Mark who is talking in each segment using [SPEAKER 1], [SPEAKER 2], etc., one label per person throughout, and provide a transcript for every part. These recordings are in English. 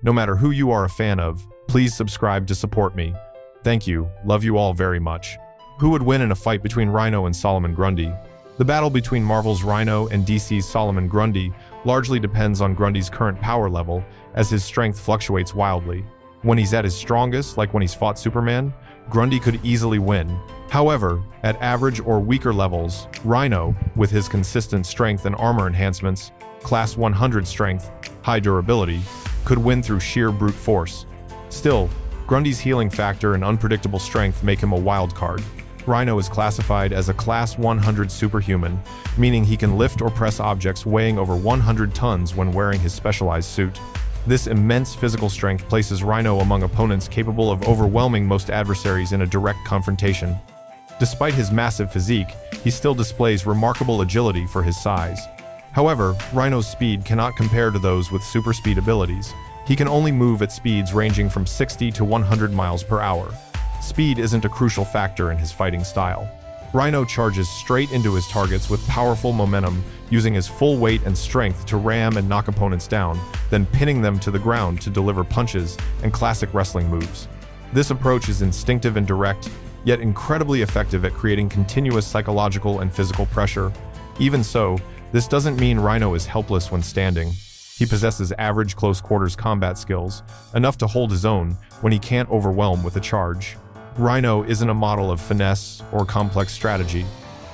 [SPEAKER 1] No matter who you are a fan of, please subscribe to support me. Thank you, love you all very much. Who would win in a fight between Rhino and Solomon Grundy? The battle between Marvel's Rhino and DC's Solomon Grundy largely depends on Grundy's current power level, as his strength fluctuates wildly. When he's at his strongest, like when he's fought Superman, Grundy could easily win. However, at average or weaker levels, Rhino, with his consistent strength and armor enhancements, Class 100 strength, high durability, could win through sheer brute force. Still, Grundy's healing factor and unpredictable strength make him a wild card. Rhino is classified as a Class 100 superhuman, meaning he can lift or press objects weighing over 100 tons when wearing his specialized suit. This immense physical strength places Rhino among opponents capable of overwhelming most adversaries in a direct confrontation. Despite his massive physique, he still displays remarkable agility for his size. However, Rhino's speed cannot compare to those with super speed abilities. He can only move at speeds ranging from 60 to 100 miles per hour. Speed isn't a crucial factor in his fighting style. Rhino charges straight into his targets with powerful momentum, using his full weight and strength to ram and knock opponents down, then pinning them to the ground to deliver punches and classic wrestling moves. This approach is instinctive and direct, yet incredibly effective at creating continuous psychological and physical pressure. Even so, this doesn't mean Rhino is helpless when standing. He possesses average close-quarters combat skills, enough to hold his own when he can't overwhelm with a charge. Rhino isn't a model of finesse or complex strategy,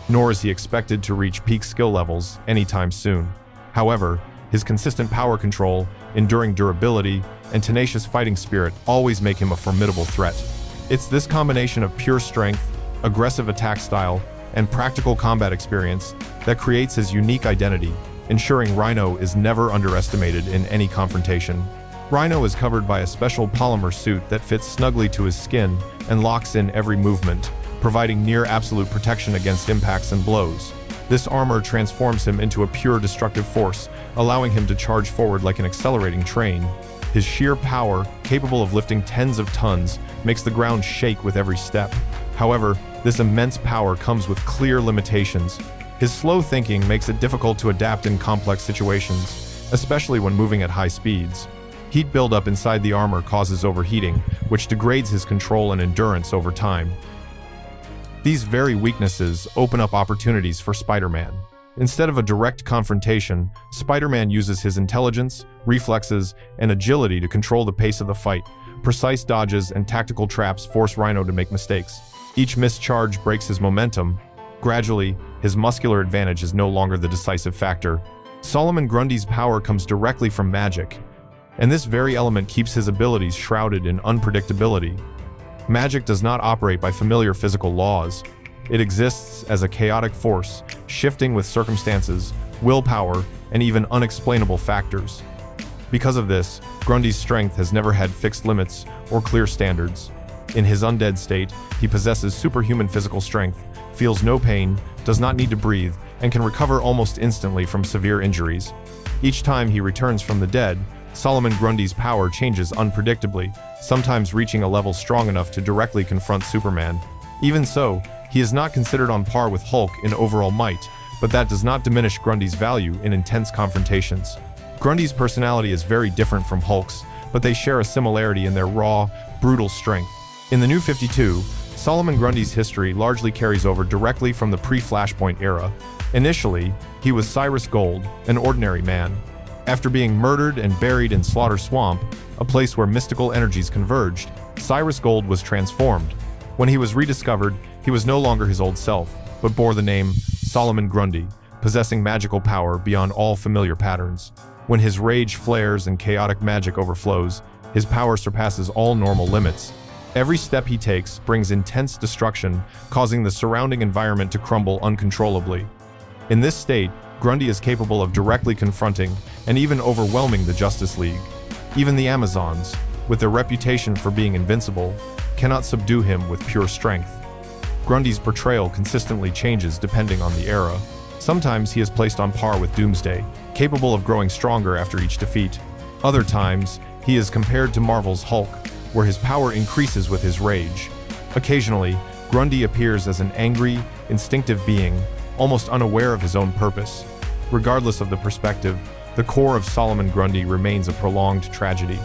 [SPEAKER 1] nor is he expected to reach peak skill levels anytime soon. However, his consistent power control, enduring durability, and tenacious fighting spirit always make him a formidable threat. It's this combination of pure strength, aggressive attack style, and practical combat experience that creates his unique identity, ensuring Rhino is never underestimated in any confrontation. Rhino is covered by a special polymer suit that fits snugly to his skin and locks in every movement, providing near absolute protection against impacts and blows. This armor transforms him into a pure destructive force, allowing him to charge forward like an accelerating train. His sheer power, capable of lifting tens of tons, makes the ground shake with every step. However, this immense power comes with clear limitations. His slow thinking makes it difficult to adapt in complex situations, especially when moving at high speeds. Heat buildup inside the armor causes overheating, which degrades his control and endurance over time. These very weaknesses open up opportunities for Spider-Man. Instead of a direct confrontation, Spider-Man uses his intelligence, reflexes, and agility to control the pace of the fight. Precise dodges and tactical traps force Rhino to make mistakes. Each missed charge breaks his momentum. Gradually, his muscular advantage is no longer the decisive factor. Solomon Grundy's power comes directly from magic, and this very element keeps his abilities shrouded in unpredictability. Magic does not operate by familiar physical laws. It exists as a chaotic force, shifting with circumstances, willpower, and even unexplainable factors. Because of this, Grundy's strength has never had fixed limits or clear standards. In his undead state, he possesses superhuman physical strength, feels no pain, does not need to breathe, and can recover almost instantly from severe injuries. Each time he returns from the dead, Solomon Grundy's power changes unpredictably, sometimes reaching a level strong enough to directly confront Superman. Even so, he is not considered on par with Hulk in overall might, but that does not diminish Grundy's value in intense confrontations. Grundy's personality is very different from Hulk's, but they share a similarity in their raw, brutal strength. In the New 52, Solomon Grundy's history largely carries over directly from the pre-Flashpoint era. Initially, he was Cyrus Gold, an ordinary man. After being murdered and buried in Slaughter Swamp, a place where mystical energies converged, Cyrus Gold was transformed. When he was rediscovered, he was no longer his old self, but bore the name Solomon Grundy, possessing magical power beyond all familiar patterns. When his rage flares and chaotic magic overflows, his power surpasses all normal limits. Every step he takes brings intense destruction, causing the surrounding environment to crumble uncontrollably. In this state, Grundy is capable of directly confronting and even overwhelming the Justice League. Even the Amazons, with their reputation for being invincible, cannot subdue him with pure strength. Grundy's portrayal consistently changes depending on the era. Sometimes he is placed on par with Doomsday, capable of growing stronger after each defeat. Other times, he is compared to Marvel's Hulk, where his power increases with his rage. Occasionally, Grundy appears as an angry, instinctive being, almost unaware of his own purpose. Regardless of the perspective, the core of Solomon Grundy remains a prolonged tragedy.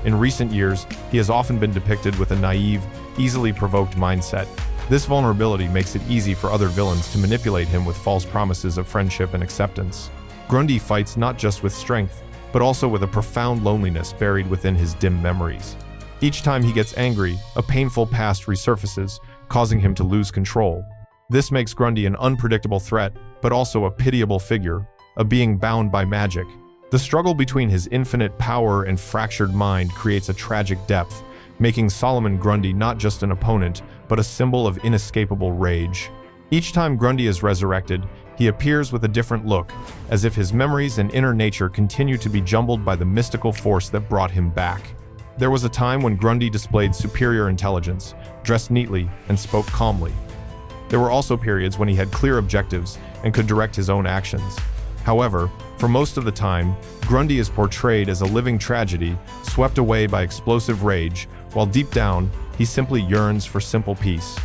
[SPEAKER 1] In recent years, he has often been depicted with a naive, easily provoked mindset. This vulnerability makes it easy for other villains to manipulate him with false promises of friendship and acceptance. Grundy fights not just with strength, but also with a profound loneliness buried within his dim memories. Each time he gets angry, a painful past resurfaces, causing him to lose control. This makes Grundy an unpredictable threat, but also a pitiable figure, a being bound by magic. The struggle between his infinite power and fractured mind creates a tragic depth, making Solomon Grundy not just an opponent, but a symbol of inescapable rage. Each time Grundy is resurrected, he appears with a different look, as if his memories and inner nature continue to be jumbled by the mystical force that brought him back. There was a time when Grundy displayed superior intelligence, dressed neatly, and spoke calmly. There were also periods when he had clear objectives and could direct his own actions. However, for most of the time, Grundy is portrayed as a living tragedy, swept away by explosive rage, while deep down, he simply yearns for simple peace.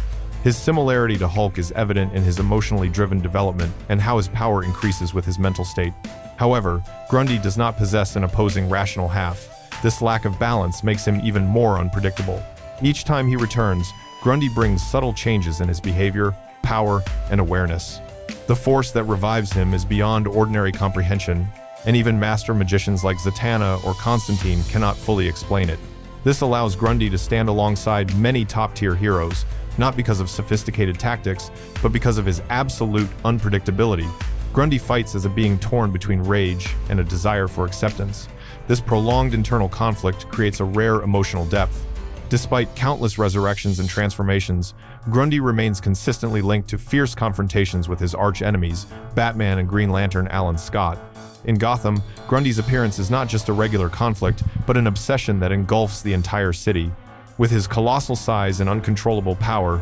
[SPEAKER 1] His similarity to Hulk is evident in his emotionally driven development and how his power increases with his mental state. However, Grundy does not possess an opposing rational half. This lack of balance makes him even more unpredictable. Each time he returns, Grundy brings subtle changes in his behavior, power, and awareness. The force that revives him is beyond ordinary comprehension, and even master magicians like Zatanna or Constantine cannot fully explain it. This allows Grundy to stand alongside many top-tier heroes, not because of sophisticated tactics, but because of his absolute unpredictability. Grundy fights as a being torn between rage and a desire for acceptance. This prolonged internal conflict creates a rare emotional depth. Despite countless resurrections and transformations, Grundy remains consistently linked to fierce confrontations with his arch-enemies, Batman and Green Lantern Alan Scott. In Gotham, Grundy's appearance is not just a regular conflict, but an obsession that engulfs the entire city. With his colossal size and uncontrollable power,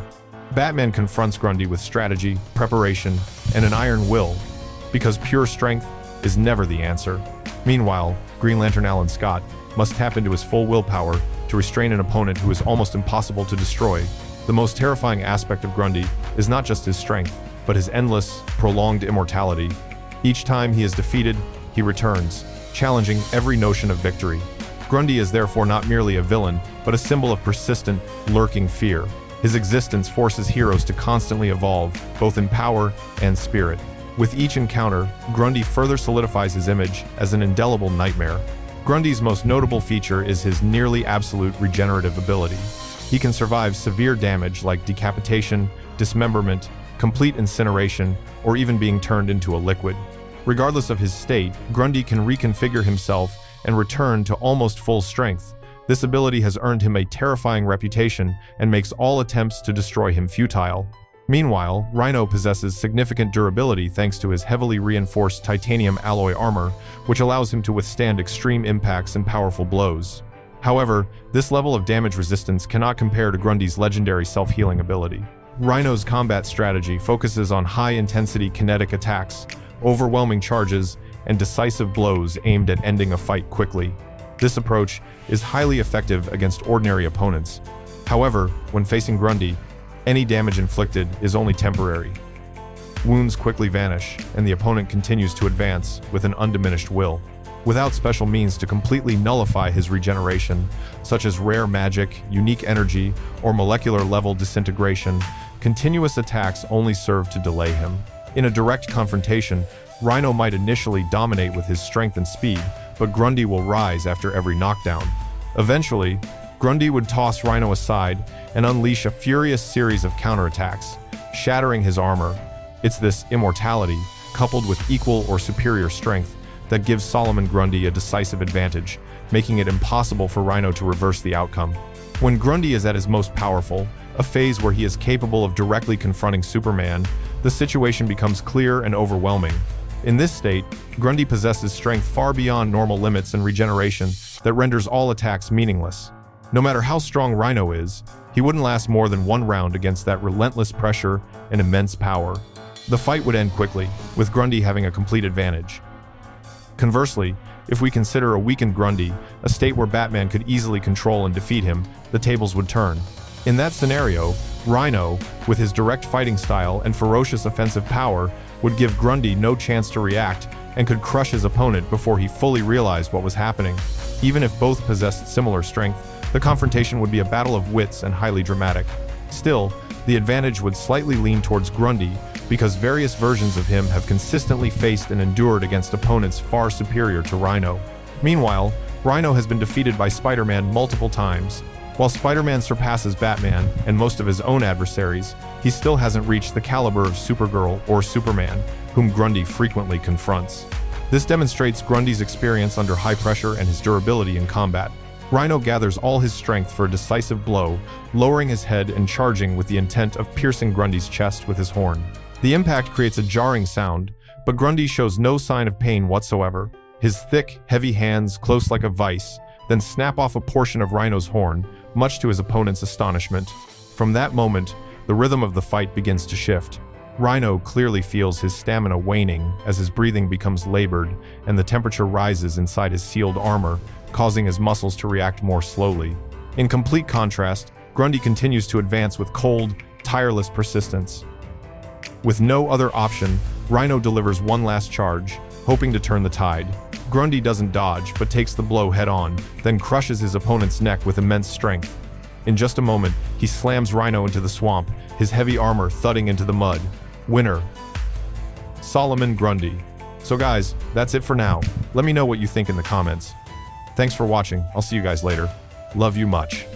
[SPEAKER 1] Batman confronts Grundy with strategy, preparation, and an iron will, because pure strength is never the answer. Meanwhile, Green Lantern Alan Scott must tap into his full willpower to restrain an opponent who is almost impossible to destroy. The most terrifying aspect of Grundy is not just his strength, but his endless, prolonged immortality. Each time he is defeated, he returns, challenging every notion of victory. Grundy is therefore not merely a villain, but a symbol of persistent, lurking fear. His existence forces heroes to constantly evolve, both in power and spirit. With each encounter, Grundy further solidifies his image as an indelible nightmare. Grundy's most notable feature is his nearly absolute regenerative ability. He can survive severe damage like decapitation, dismemberment, complete incineration, or even being turned into a liquid. Regardless of his state, Grundy can reconfigure himself and return to almost full strength. This ability has earned him a terrifying reputation and makes all attempts to destroy him futile. Meanwhile, Rhino possesses significant durability thanks to his heavily reinforced titanium alloy armor, which allows him to withstand extreme impacts and powerful blows. However, this level of damage resistance cannot compare to Grundy's legendary self-healing ability. Rhino's combat strategy focuses on high-intensity kinetic attacks, overwhelming charges, and decisive blows aimed at ending a fight quickly. This approach is highly effective against ordinary opponents. However, when facing Grundy, any damage inflicted is only temporary. Wounds quickly vanish, and the opponent continues to advance with an undiminished will. Without special means to completely nullify his regeneration, such as rare magic, unique energy, or molecular-level disintegration, continuous attacks only serve to delay him. In a direct confrontation, Rhino might initially dominate with his strength and speed, but Grundy will rise after every knockdown. Eventually, Grundy would toss Rhino aside and unleash a furious series of counterattacks, shattering his armor. It's this immortality, coupled with equal or superior strength, that gives Solomon Grundy a decisive advantage, making it impossible for Rhino to reverse the outcome. When Grundy is at his most powerful, a phase where he is capable of directly confronting Superman, the situation becomes clear and overwhelming. In this state, Grundy possesses strength far beyond normal limits and regeneration that renders all attacks meaningless. No matter how strong Rhino is, he wouldn't last more than one round against that relentless pressure and immense power. The fight would end quickly, with Grundy having a complete advantage. Conversely, if we consider a weakened Grundy, a state where Batman could easily control and defeat him, the tables would turn. In that scenario, Rhino, with his direct fighting style and ferocious offensive power, would give Grundy no chance to react and could crush his opponent before he fully realized what was happening. Even if both possessed similar strength, the confrontation would be a battle of wits and highly dramatic. Still, the advantage would slightly lean towards Grundy, because various versions of him have consistently faced and endured against opponents far superior to Rhino. Meanwhile, Rhino has been defeated by Spider-Man multiple times. While Spider-Man surpasses Batman and most of his own adversaries, he still hasn't reached the caliber of Supergirl or Superman, whom Grundy frequently confronts. This demonstrates Grundy's experience under high pressure and his durability in combat. Rhino gathers all his strength for a decisive blow, lowering his head and charging with the intent of piercing Grundy's chest with his horn. The impact creates a jarring sound, but Grundy shows no sign of pain whatsoever. His thick, heavy hands, close like a vice, then snap off a portion of Rhino's horn, much to his opponent's astonishment. From that moment, the rhythm of the fight begins to shift. Rhino clearly feels his stamina waning as his breathing becomes labored and the temperature rises inside his sealed armor, causing his muscles to react more slowly. In complete contrast, Grundy continues to advance with cold, tireless persistence. With no other option, Rhino delivers one last charge, hoping to turn the tide. Grundy doesn't dodge, but takes the blow head-on, then crushes his opponent's neck with immense strength. In just a moment, he slams Rhino into the swamp, his heavy armor thudding into the mud. Winner: Solomon Grundy. So guys, that's it for now. Let me know what you think in the comments. Thanks for watching. I'll see you guys later. Love you much.